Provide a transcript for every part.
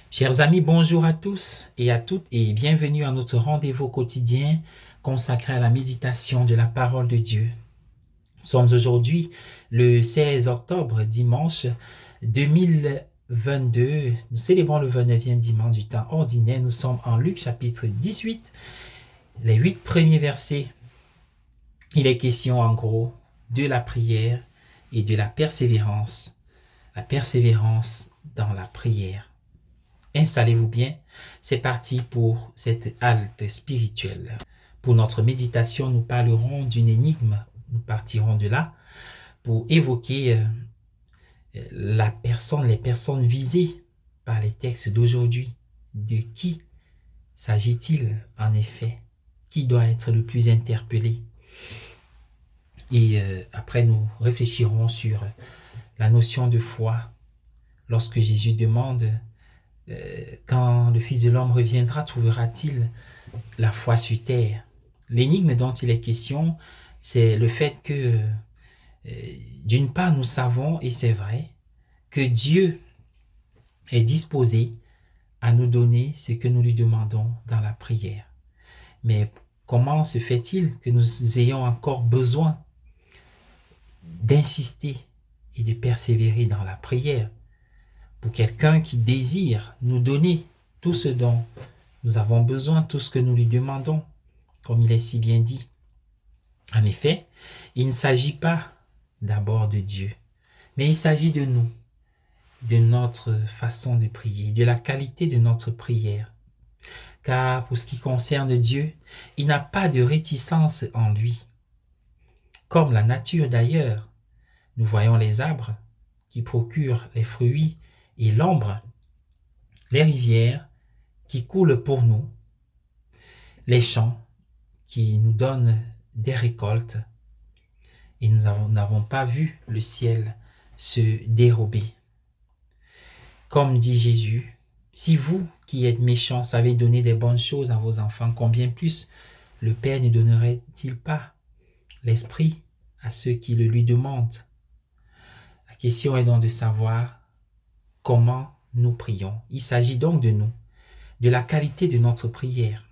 Chers amis, bonjour à tous et à toutes et bienvenue à notre rendez-vous quotidien consacré à la méditation de la parole de Dieu. Nous sommes aujourd'hui le 16 octobre, dimanche 2022. Nous célébrons le 29e dimanche du temps ordinaire. Nous sommes en Luc chapitre 18, les 8 premiers versets. Il est question en gros de la prière et de la persévérance dans la prière. Installez-vous bien, c'est parti pour cette halte spirituelle. Pour notre méditation, nous parlerons d'une énigme. Nous partirons de là pour évoquer les personnes visées par les textes d'aujourd'hui. De qui s'agit-il en effet? Qui doit être le plus interpellé? Et après, nous réfléchirons sur la notion de foi. Lorsque Jésus demande quand le Fils de l'homme reviendra, trouvera-t-il la foi sur terre? L'énigme dont il est question, c'est le fait que, d'une part, nous savons, et c'est vrai, que Dieu est disposé à nous donner ce que nous lui demandons dans la prière. Mais comment se fait-il que nous ayons encore besoin d'insister et de persévérer dans la prière pour quelqu'un qui désire nous donner tout ce dont nous avons besoin, tout ce que nous lui demandons, comme il est si bien dit? En effet, il ne s'agit pas d'abord de Dieu, mais il s'agit de nous, de notre façon de prier, de la qualité de notre prière. Car pour ce qui concerne Dieu, il n'a pas de réticence en lui. Comme la nature d'ailleurs, nous voyons les arbres qui procurent les fruits et l'ombre, les rivières qui coulent pour nous, les champs qui nous donnent des récoltes, et nous n'avons pas vu le ciel se dérober. Comme dit Jésus, si vous qui êtes méchants savez donner des bonnes choses à vos enfants, combien plus le Père ne donnerait-il pas l'Esprit à ceux qui le lui demandent? La question est donc de savoir comment nous prions. Il s'agit donc de nous, de la qualité de notre prière.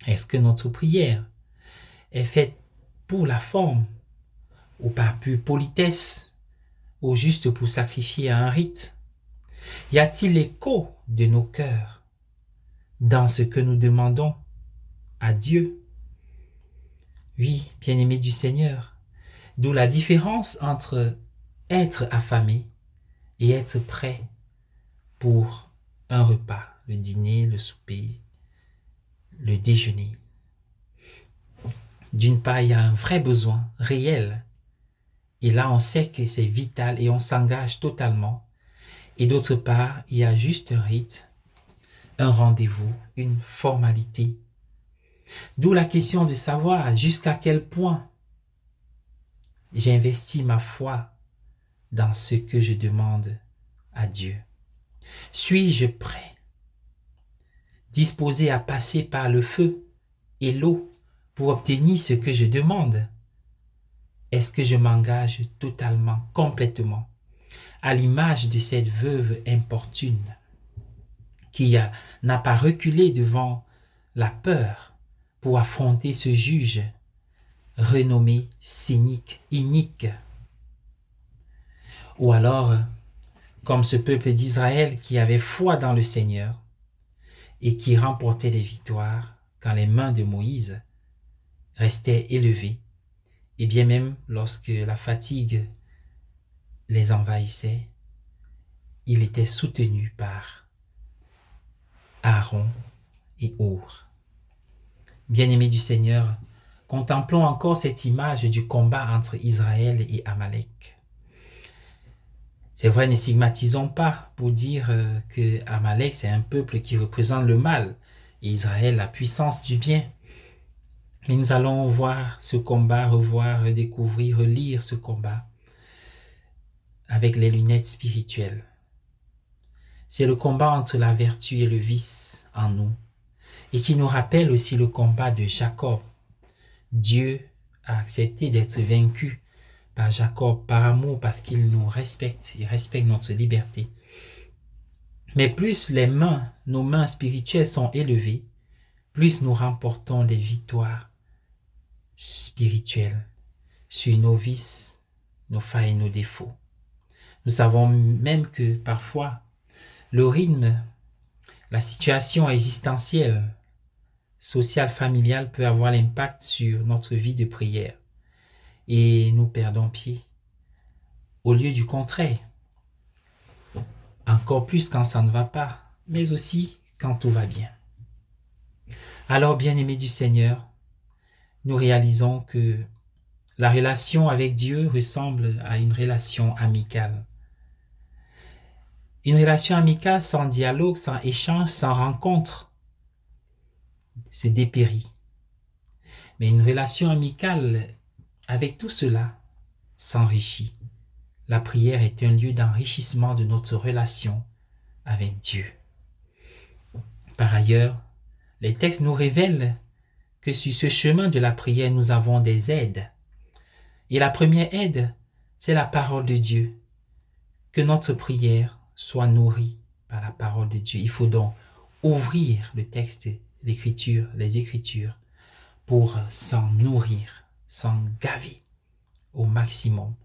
Est-ce que notre prière est faite pour la forme, ou par pure politesse, ou juste pour sacrifier à un rite? Y a-t-il écho de nos cœurs dans ce que nous demandons à Dieu? Oui, bien-aimés du Seigneur, d'où la différence entre être affamé et être prêt pour un repas, le dîner, le souper, le déjeuner. D'une part, il y a un vrai besoin réel, et là on sait que c'est vital et on s'engage totalement. Et d'autre part, il y a juste un rite, un rendez-vous, une formalité. D'où la question de savoir jusqu'à quel point j'investis ma foi dans ce que je demande à Dieu. Suis-je prêt, disposé à passer par le feu et l'eau pour obtenir ce que je demande? Est-ce que je m'engage totalement, complètement, à l'image de cette veuve importune qui n'a pas reculé devant la peur pour affronter ce juge renommé cynique, inique? Ou alors, comme ce peuple d'Israël qui avait foi dans le Seigneur et qui remportait les victoires quand les mains de Moïse restaient élevées, et bien même lorsque la fatigue les envahissait, il était soutenu par Aaron et Our. Bien-aimés du Seigneur, contemplons encore cette image du combat entre Israël et Amalek. C'est vrai, ne stigmatisons pas pour dire que Amalek, c'est un peuple qui représente le mal et Israël, la puissance du bien. Mais nous allons voir ce combat, revoir, redécouvrir, relire ce combat avec les lunettes spirituelles. C'est le combat entre la vertu et le vice en nous et qui nous rappelle aussi le combat de Jacob. Dieu a accepté d'être vaincu par Jacob, par amour, parce qu'il nous respecte, il respecte notre liberté. Mais plus nos mains spirituelles sont élevées, plus nous remportons les victoires spirituelles sur nos vices, nos failles et nos défauts. Nous savons même que parfois, le rythme, la situation existentielle, sociale, familiale peut avoir l'impact sur notre vie de prière et nous perdons pied. Au lieu du contraire, encore plus quand ça ne va pas, mais aussi quand tout va bien. Alors, bien-aimés du Seigneur, nous réalisons que la relation avec Dieu ressemble à une relation amicale. Une relation amicale sans dialogue, sans échange, sans rencontre, c'est dépérit. Mais une relation amicale, avec tout cela, s'enrichit. La prière est un lieu d'enrichissement de notre relation avec Dieu. Par ailleurs, les textes nous révèlent que sur ce chemin de la prière, nous avons des aides. Et la première aide, c'est la parole de Dieu. Que notre prière soit nourrie par la parole de Dieu. Il faut donc ouvrir le texte, l'écriture, les Écritures, pour s'en nourrir, s'en gaver au maximum.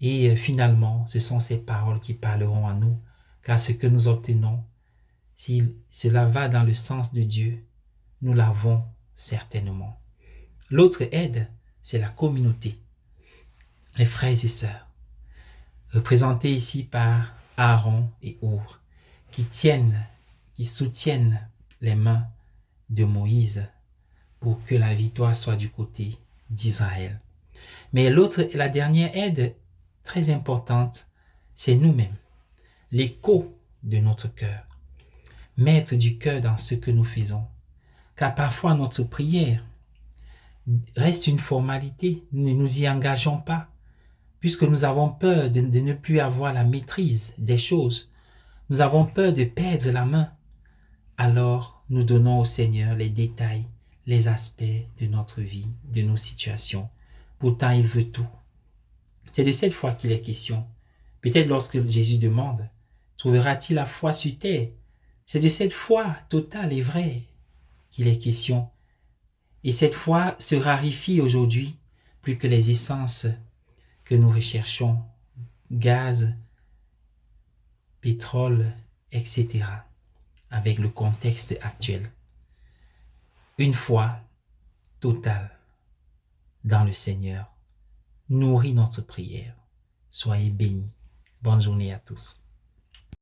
Et finalement, ce sont ces paroles qui parleront à nous, car ce que nous obtenons, si cela va dans le sens de Dieu, nous l'avons certainement. L'autre aide, c'est la communauté, les frères et sœurs, représentés ici par Aaron et Our, qui soutiennent les mains de Moïse pour que la victoire soit du côté d'Israël. Mais la dernière aide très importante, c'est nous-mêmes, l'écho de notre cœur, maître du cœur dans ce que nous faisons. Car parfois notre prière reste une formalité, nous ne nous y engageons pas, puisque nous avons peur de ne plus avoir la maîtrise des choses. Nous avons peur de perdre la main. Alors nous donnons au Seigneur les détails, les aspects de notre vie, de nos situations. Pourtant, il veut tout. C'est de cette foi qu'il est question. Peut-être lorsque Jésus demande, trouvera-t-il la foi sur terre? C'est de cette foi totale et vraie qu'il est question. Et cette foi se raréfie aujourd'hui plus que les essences que nous recherchons, gaz, pétrole, etc., avec le contexte actuel. Une foi totale dans le Seigneur nourrit notre prière. Soyez bénis. Bonne journée à tous.